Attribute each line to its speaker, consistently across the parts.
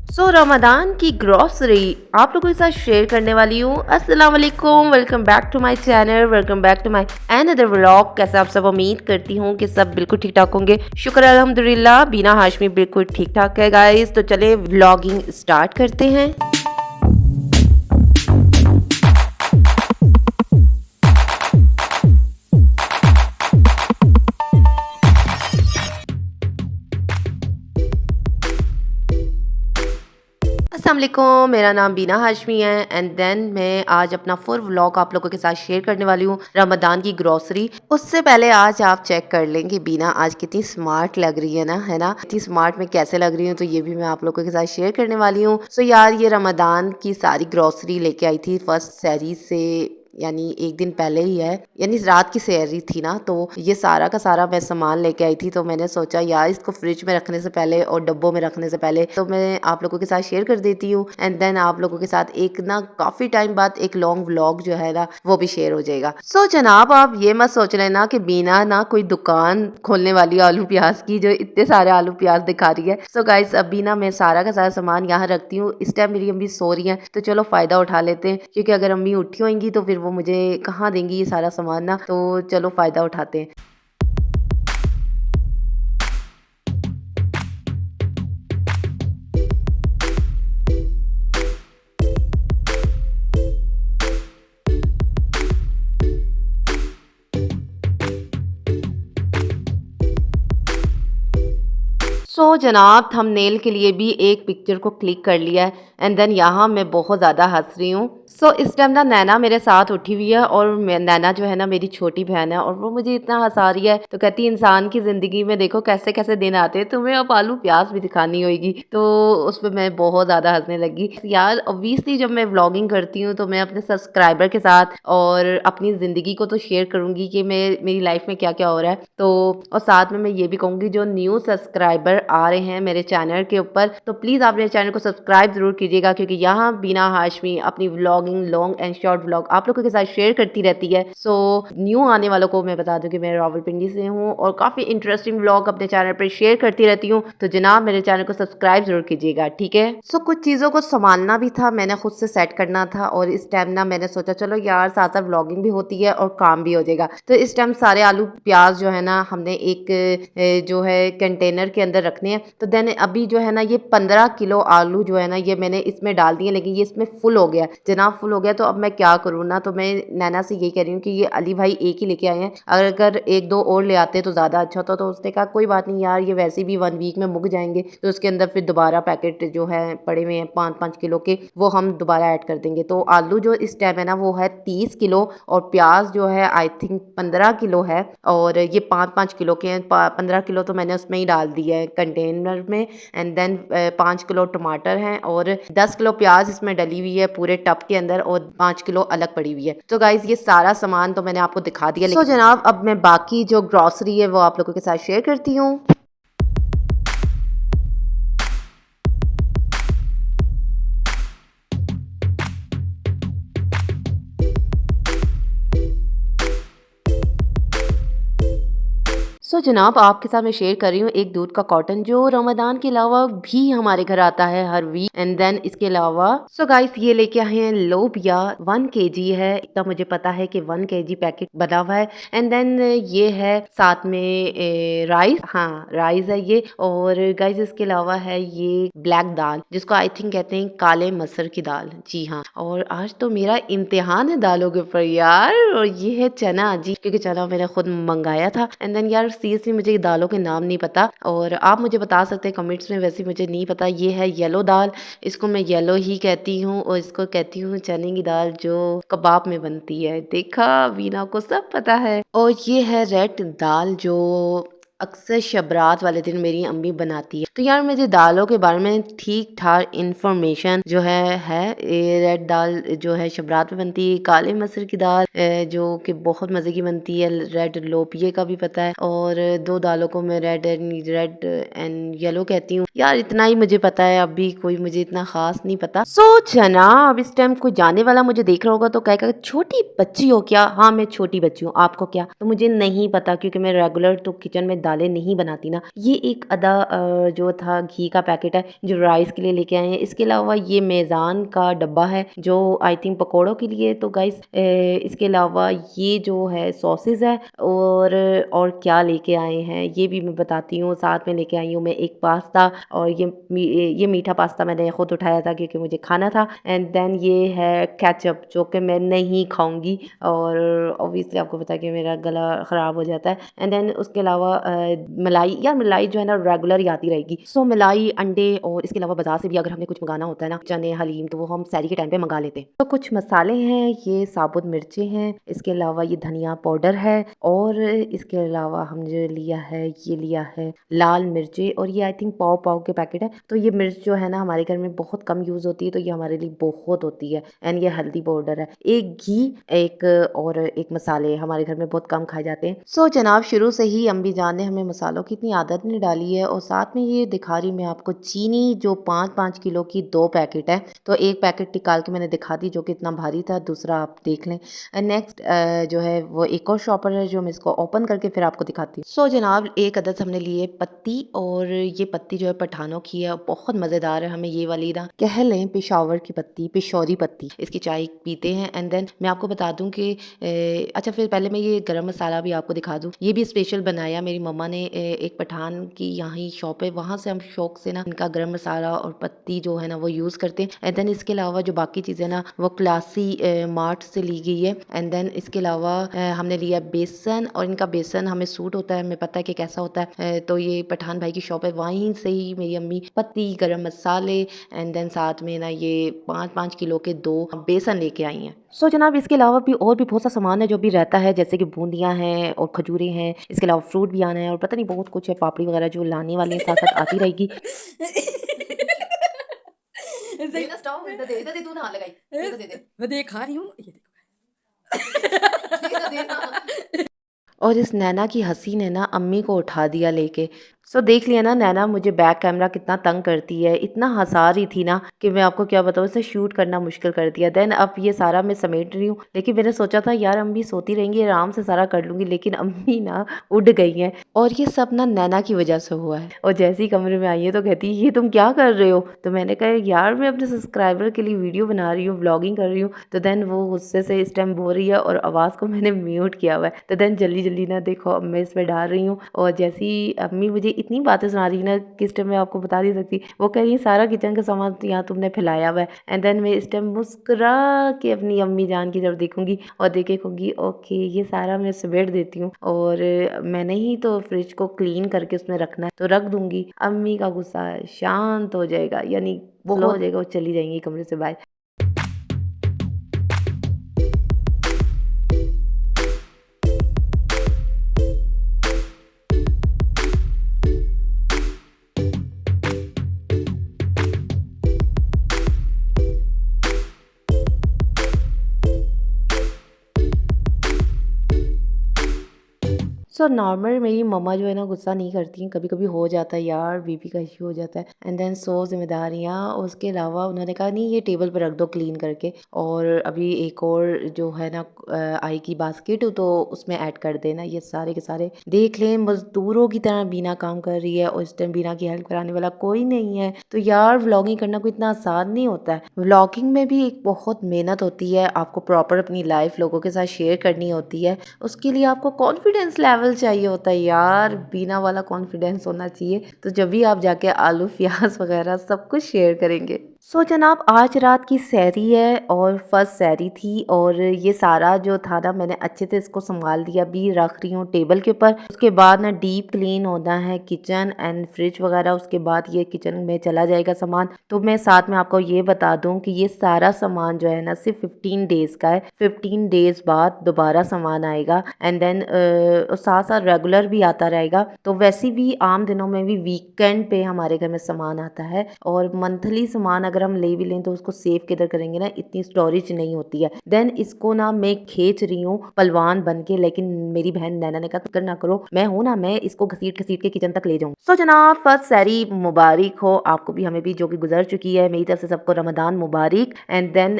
Speaker 1: रमदान की ग्रॉसरी आप लोगों के साथ शेयर करने वाली हूँ। अस्सलाम वालेकुम, welcome back to my channel, welcome back to my another vlog. कैसे आप सब? उम्मीद करती हूँ कि सब बिल्कुल ठीक ठाक होंगे। शुक्र अल्हम्दुलिल्लाह, बीना हाशमी बिल्कुल ठीक ठाक है गाइस। तो चले व्लॉगिंग स्टार्ट करते हैं। अस्सलाम वालेकुम, मेरा नाम बीना हाशमी है एंड देन मैं आज अपना फुल व्लॉग आप लोगों के साथ शेयर करने वाली हूँ रमदान की ग्रोसरी। उससे पहले आज आप चेक कर लें कि बीना आज कितनी स्मार्ट लग रही है ना, इतनी स्मार्ट मैं कैसे लग रही हूँ, तो ये भी मैं आप लोगों के साथ शेयर करने वाली हूँ। सो यार, ये रमदान की सारी ग्रोसरी लेके आई थी फर्स्ट सहरी से, यानी एक दिन पहले ही है, यानी रात की सहरी थी ना, तो ये सारा का सारा मैं सामान लेके आई थी। तो मैंने सोचा यार, इसको फ्रिज में रखने से पहले और डब्बों में रखने से पहले तो मैं आप लोगों के साथ शेयर कर देती हूँ एंड देन आप लोगों के साथ एक ना काफी टाइम बाद एक लॉन्ग व्लॉग जो है ना वो भी शेयर हो जाएगा। सो जनाब, आप ये मत सोच रहे ना कि बीना ना कोई दुकान खोलने वाली आलू प्याज की, जो इतने सारे आलू प्याज दिखा रही है। सो गाइस, अभी ना मैं सारा का सारा सामान यहाँ रखती हूँ। इस टाइम मेरी अम्मी सो रही है, तो चलो फायदा उठा लेते हैं, क्योंकि अगर अम्मी उठी होंगी तो फिर वो मुझे कहाँ देंगी ये सारा सामान ना, तो चलो फायदा उठाते हैं। जनाब, थंबनेल के लिए भी एक पिक्चर को क्लिक कर लिया है एंड देन यहाँ मैं बहुत ज़्यादा हंस रही हूँ। इस टाइम ना नैना मेरे साथ उठी हुई है और नैना जो है ना मेरी छोटी बहन है, और वो मुझे इतना हंसा रही है। तो कहती है इंसान की ज़िंदगी में देखो कैसे कैसे दिन आते हैं, तुम्हें अब आलू प्याज भी दिखानी होगी। तो उस पर मैं बहुत ज़्यादा हंसने लगी। यार ऑब्वियसली जब मैं व्लॉगिंग करती हूँ तो मैं अपने सब्सक्राइबर के साथ और अपनी ज़िंदगी को तो शेयर करूँगी कि मैं मेरी लाइफ में क्या क्या हो रहा है। तो और साथ में मैं ये भी कहूँगी, जो न्यू सब्सक्राइबर आ रहे हैं मेरे चैनल के ऊपर, तो प्लीज़ आप मेरे चैनल को सब्सक्राइब ज़रूर कीजिएगा, क्योंकि यहाँ बीना हाशमी अपनी vlogging long and short vlog आप लोगों के साथ शेयर करती रहती है। न्यू आने वालों को मैं बता दूं कि मैं रावलपिंडी से हूँ और काफ़ी इंटरेस्टिंग व्लॉग अपने चैनल पर शेयर करती रहती हूँ। तो जनाब, मेरे चैनल को सब्सक्राइब जरूर कीजिएगा, ठीक है। कुछ चीज़ों को संभालना भी था, मैंने खुद से सेट करना था, और इस टाइम ना मैंने सोचा चलो यार, साथ साथ व्लॉगिंग भी होती है और काम भी हो जाएगा। तो इस टाइम सारे आलू प्याज जो है ना हमने एक जो है कंटेनर के अंदर रखने हैं। तो देन अभी जो है ना ये 15 किलो आलू जो है ना ये मैंने इसमें डाल दिए, लेकिन ये इसमें फुल हो गया जनाब, फुल हो गया। तो अब मैं क्या करूँ ना, तो मैं नैना से यही कह रही हूँ कि ये अली भाई एक ही लेके आए हैं, अगर एक दो और ले आते तो ज़्यादा अच्छा होता। तो उसने कहा कोई बात नहीं यार, ये वैसे भी 1 वीक में मुक जाएंगे, तो उसके अंदर फिर दोबारा पैकेट जो है पड़े हुए हैं 5-5 किलो के, वो हम दोबारा ऐड कर देंगे। तो आलू जो इस टाइम है ना वो है 30 किलो, और प्याज जो है आई थिंक 15 किलो है, और ये 5-5 किलो के हैं। 15 किलो तो मैंने उसमें ही डाल दिया है कंटेनर में एंड देन 5 किलो टमाटर हैं और 10 किलो प्याज इसमें डली हुई है पूरे टब के अंदर, और 5 किलो अलग पड़ी हुई है। तो गाइज, ये सारा सामान तो मैंने आपको दिखा दिया। जनाब, अब मैं बाकी जो ग्रॉसरी है वो आप लोगों के साथ शेयर करती हूँ। जनाब, आपके साथ मैं शेयर कर रही हूँ एक दूध का कॉटन, जो रमदान के अलावा भी हमारे घर आता है हर वीक। एंड देन इसके अलावा गाइस, ये लेके आए हैं लोबिया, 1 kg है, इतना मुझे पता है कि 1 kg पैकेट बना हुआ है। एंड देन ये है साथ में राइस, हाँ राइस है ये। और गाइस, इसके अलावा है ये ब्लैक दाल, जिसको आई थिंक कहते हैं काले मसर की दाल, जी हाँ। और आज तो मेरा इम्तिहान है दालों के ऊपर यार। और ये है चना जी, क्योंकि चना मैंने खुद मंगाया था। एंड देन यार सीरियसली मुझे दालों के नाम नहीं पता, और आप मुझे बता सकते हैं कमेंट्स में, वैसे मुझे नहीं पता। ये है येलो दाल, इसको मैं येलो ही कहती हूँ, और इसको कहती हूँ चने की दाल, जो कबाब में बनती है। देखा, वीना को सब पता है। और ये है रेड दाल, जो अक्सर शबरात वाले दिन मेरी अम्मी बनाती है। तो यार, मुझे दालों के बारे में ठीक ठाक इंफॉर्मेशन जो है। ये रेड दाल जो है शबरात में बनती है, काले मसर की दाल जो कि बहुत मज़े की बनती है, रेड लोपिये का भी पता है, और दो दालों को मैं रेड एंड येलो कहती हूँ। यार इतना ही मुझे पता है, अभी कोई मुझे इतना खास नहीं पता। जना, अब इस टाइम कोई जाने वाला मुझे देख रहा होगा तो कहेगा छोटी बच्ची हो क्या? हाँ, मैं छोटी बच्ची हूँ, आपको क्या? तो मुझे नहीं पता, क्योंकि मैं रेगुलर तो किचन में दालें नहीं बनाती ना, ये एक अदा जो था घी का पैकेट है जो राइस के लिए लेके आए हैं। इसके अलावा ये मेज़ान का डब्बा है जो आई थिंक पकौड़ों के लिए। तो गाइस इसके अलावा ये जो है सॉसेज है और क्या लेके आए हैं ये भी मैं बताती हूँ। साथ में लेके आई हूँ मैं एक पास्ता, और ये मीठा पास्ता मैंने खुद उठाया था क्योंकि मुझे खाना था। एंड देन ये है केचप जो कि मैं नहीं खाऊंगी, और ऑब्वियसली आपको पता है कि मेरा गला ख़राब हो जाता है। एंड देन उसके अलावा मलाई, यार मलाई जो है ना रेगुलर ही आती रहेगी। सो मलाई, अंडे, और इसके अलावा बाजार से भी अगर हमने कुछ मंगाना होता है ना, चने, हलीम, तो वो हम सैरी के टाइम पे मंगा लेते हैं। तो कुछ मसाले हैं, ये साबुत मिर्चें हैं, इसके अलावा ये धनिया पाउडर है, और इसके अलावा हमने लिया है, ये लिया है लाल मिर्चें, और ये आई थिंक पाव पाव के पैकेट है। तो ये मिर्च जो है ना हमारे घर में बहुत कम यूज़ होती है, तो ये हमारे लिए बहुत होती है। एंड ये हल्दी पाउडर है, एक घी, एक और एक मसाले हमारे घर में बहुत कम खाए जाते हैं। सो जनाब, शुरू से ही अम्मी जान ने हमें मसालों की इतनी आदत नहीं डाली है। और साथ में ये दिखा रही मैं आपको चीनी, जो 5-5 किलो की 2 पैकेट है। तो एक पैकेट निकाल के मैंने दिखा दी जो कि इतना भारी था, दूसरा आप देख लें। नेक्स्ट जो है वो एक और शॉपर है जो मैं इसको ओपन करके फिर आपको दिखाती हूँ। सो जनाब, एक अदद हमने लिए पत्ती, और ये पत्ती जो है पठानों की है, बहुत मज़ेदार है। हमें ये वाली ना कह लें पेशावर की पत्ती, पेशौरी पत्ती, इसकी चाय पीते हैं। एंड देन मैं आपको बता दूं कि अच्छा, फिर पहले मैं ये गरम मसाला भी आपको दिखा दूं। ये भी स्पेशल बनाया मेरी मम्मा ने, एक पठान की यहाँ ही शॉप है, वहाँ से हम शौक से ना इनका गरम मसाला और पत्ती जो है ना वो यूज़ करते हैं। एंड देन इसके अलावा जो बाकी चीज़ें ना वो क्लासी मार्ट से ली गई है। एंड देन इसके अलावा हमने लिया बेसन, और इनका बेसन हमें सूट होता है, हमें पता है कि कैसा होता है। तो ये पठान भाई की शॉप है, वहीं से ही मेरी अम्मी पत्ती, गरम मसाले, एंड देन साथ में ना ये 5-5 किलो के 2 बेसन लेके आई हैं। सो जनाब, इसके अलावा भी और भी बहुत सा सामान है जो भी रहता है, जैसे कि बूंदियाँ हैं और खजूरें हैं। इसके अलावा फ्रूट भी आना है, और पता नहीं बहुत कुछ है, पापड़ी वगैरह जो लाने वाले हैं, साथ साथ आती रहेगी।
Speaker 2: दे
Speaker 1: ना स्टॉप, इधर दे, इधर दे, तू ना लगाई, इधर दे दे,
Speaker 2: मैं देख खा रही हूँ, ये देखो।
Speaker 1: इधर दे ना। और इस नैना की हंसी ने ना अम्मी को उठा दिया लेके। सो देख लिया ना, नैना मुझे बैक कैमरा कितना तंग करती है, इतना हंसा रही थी ना कि मैं आपको क्या बताऊँ, इसे शूट करना मुश्किल कर दिया। देन अब ये सारा मैं समेट रही हूँ, लेकिन मैंने सोचा था यार अम्मी सोती रहेंगी, आराम से सारा कर लूँगी, लेकिन अम्मी ना उड़ गई हैं। और ये सब ना नैना की वजह से हुआ है। और जैसे ही कमरे में आई है तो कहती है ये तुम क्या कर रहे हो? तो मैंने कहा यार मैं अपने सब्सक्राइबर के लिए वीडियो बना रही हूँ, व्लॉगिंग कर रही हूँ। तो देन वो गुस्से से इस टाइम बोल रही है, और आवाज़ को मैंने म्यूट किया हुआ है। तो देन जल्दी जल्दी ना देखो अब मैं इस पर डाल रही हूँ, और जैसी अम्मी मुझे इतनी बातें सुना रही है ना, किस टाइम मैं आपको बता नहीं सकती। वो कह रही है सारा किचन का सामान तो यहाँ तुमने फैलाया हुआ है। एंड देन मैं इस टाइम मुस्कुरा के अपनी अम्मी जान की जब देखूंगी और देखे कहूँगी ओके ये सारा मैं समेट देती हूँ, और मैंने ही तो फ्रिज को क्लीन करके उसमें रखना है, तो रख दूंगी। अम्मी का गुस्सा शांत हो जाएगा, यानी स्लो हो जाएगा, वो चली जाएंगी कमरे से बाहर। सो नॉर्मल मेरी मम्मा जो है ना गुस्सा नहीं करती हैं, कभी कभी हो जाता है यार, बीपी का इश्यू हो जाता है। एंड देन सो जिम्मेदारियाँ उसके अलावा उन्होंने कहा नहीं ये टेबल पर रख दो क्लीन करके, और अभी एक और जो है ना आई की बास्केट तो उसमें ऐड कर देना। ये सारे के सारे देख लें मजदूरों की तरह बीना काम कर रही है, और इस टाइम बीना की हेल्प कराने वाला कोई नहीं है। तो यार व्लॉगिंग करना कोई इतना आसान नहीं होता है। व्लॉगिंग में भी एक बहुत मेहनत होती है, आपको प्रॉपर अपनी लाइफ लोगों के साथ शेयर करनी होती है। उसके लिए आपको कॉन्फिडेंस लेवल चाहिए होता है यार, बीना वाला कॉन्फिडेंस होना चाहिए। तो जब भी आप जाके आलू प्याज वगैरह सब कुछ शेयर करेंगे। सो जनाब, आज रात की सैरी है, और फर्स्ट सैरी थी, और ये सारा जो था ना मैंने अच्छे से इसको संभाल दिया, भी रख रही हूँ टेबल के ऊपर। उसके बाद ना डीप क्लीन होना है किचन एंड फ्रिज वगैरह, उसके बाद ये किचन में चला जाएगा सामान। तो मैं साथ में आपको ये बता दूं कि ये सारा सामान जो है ना सिर्फ 15 डेज का है, 15 डेज बाद दोबारा सामान आएगा। एंड देन साथ साथ रेगुलर भी आता रहेगा। तो वैसे भी आम दिनों में भी वीकेंड पे हमारे घर में सामान आता है, और मंथली सामान अगर हम ले भी लें तो उसको सेव किधर करेंगे ना, इतनी स्टोरेज नहीं होती है। देन इसको ना मैं खींच रही हूँ पलवान बन के, लेकिन मेरी बहन नैना ने कहा फिक्र ना करो, मैं हूँ ना, मैं इसको घसीट घसीट के किचन तक ले जाऊँ। सो जनाब फर्स्ट सहरी मुबारक हो आपको भी, हमें भी, जो कि गुजर चुकी है। मेरी तरफ से सबको रमदान मुबारक। एंड देन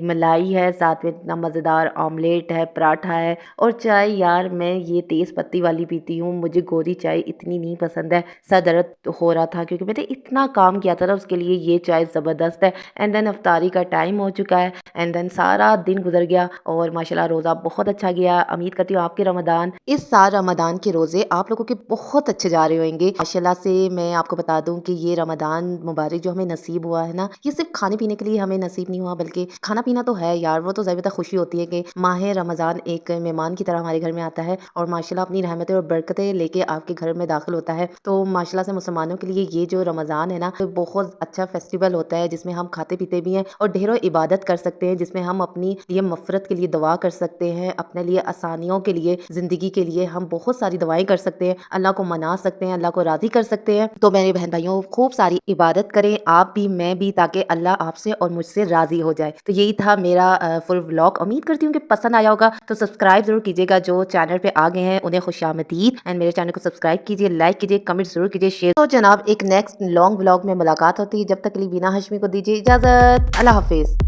Speaker 1: मलाई है, साथ में इतना मज़ेदार ऑमलेट है, पराठा है और चाय। यार मैं ये तेज़ पत्ती वाली पीती हूँ, मुझे गोरी चाय इतनी नहीं पसंद है। सर दर्द हो रहा था क्योंकि मैंने इतना काम किया था ना, उसके लिए ये चाय ज़बरदस्त है। एंड देन अफ्तारी का टाइम हो चुका है एंड देन सारा दिन गुजर गया और माशाल्लाह रोज़ा बहुत अच्छा गया। उम्मीद करती हूँ आपके रमदान, इस साल रमदान के रोज़े आप लोगों के बहुत अच्छे जा रहे होंगे माशाल्लाह से। मैं आपको बता दूं कि ये रमदान मुबारक जो हमें नसीब हुआ है ना, ये सिर्फ खाने पीने के लिए हमें नसीब नहीं हुआ, बल्कि खाना पीना तो है यार, वो तो ज़ाहिर खुशी होती है कि माह रमज़ान एक मेहमान की तरह हमारे घर में आता है और माशाल्लाह अपनी रहमतें और बरकतें लेके आपके घर में दाखिल होता है। तो माशाल्लाह से मुसलमानों के लिए ये जो रमज़ान है ना, तो बहुत अच्छा फेस्टिवल होता है जिसमें हम खाते पीते भी हैं और ढेरों इबादत कर सकते हैं, जिसमें हम अपनी लिए मफ़रत के लिए दुआ कर सकते हैं, अपने लिए आसानियों के लिए, ज़िंदगी के लिए हम बहुत सारी दुआएं कर सकते हैं, अल्लाह को मना सकते हैं, अल्लाह को राज़ी कर सकते हैं। तो मेरे बहन भाइयों खूब सारी इबादत करें, आप भी मैं भी, ताकि अल्लाह आपसे और मुझसे राज़ी हो जाए। तो यही था मेरा फुल व्लॉग। उम्मीद करती हूँ कि पसंद आया होगा, तो सब्सक्राइब ज़रूर कीजिएगा। जो चैनल पे आ गए हैं उन्हें खुशामदीद। एंड मेरे चैनल को सब्सक्राइब कीजिए, लाइक कीजिए, कमेंट जरूर कीजिए, शेयर। तो जनाब एक नेक्स्ट लॉन्ग व्लॉग में मुलाकात होती है, जब तक के लिए बीना हाशमी को दीजिए इजाज़त। अल्लाह हाफिज़।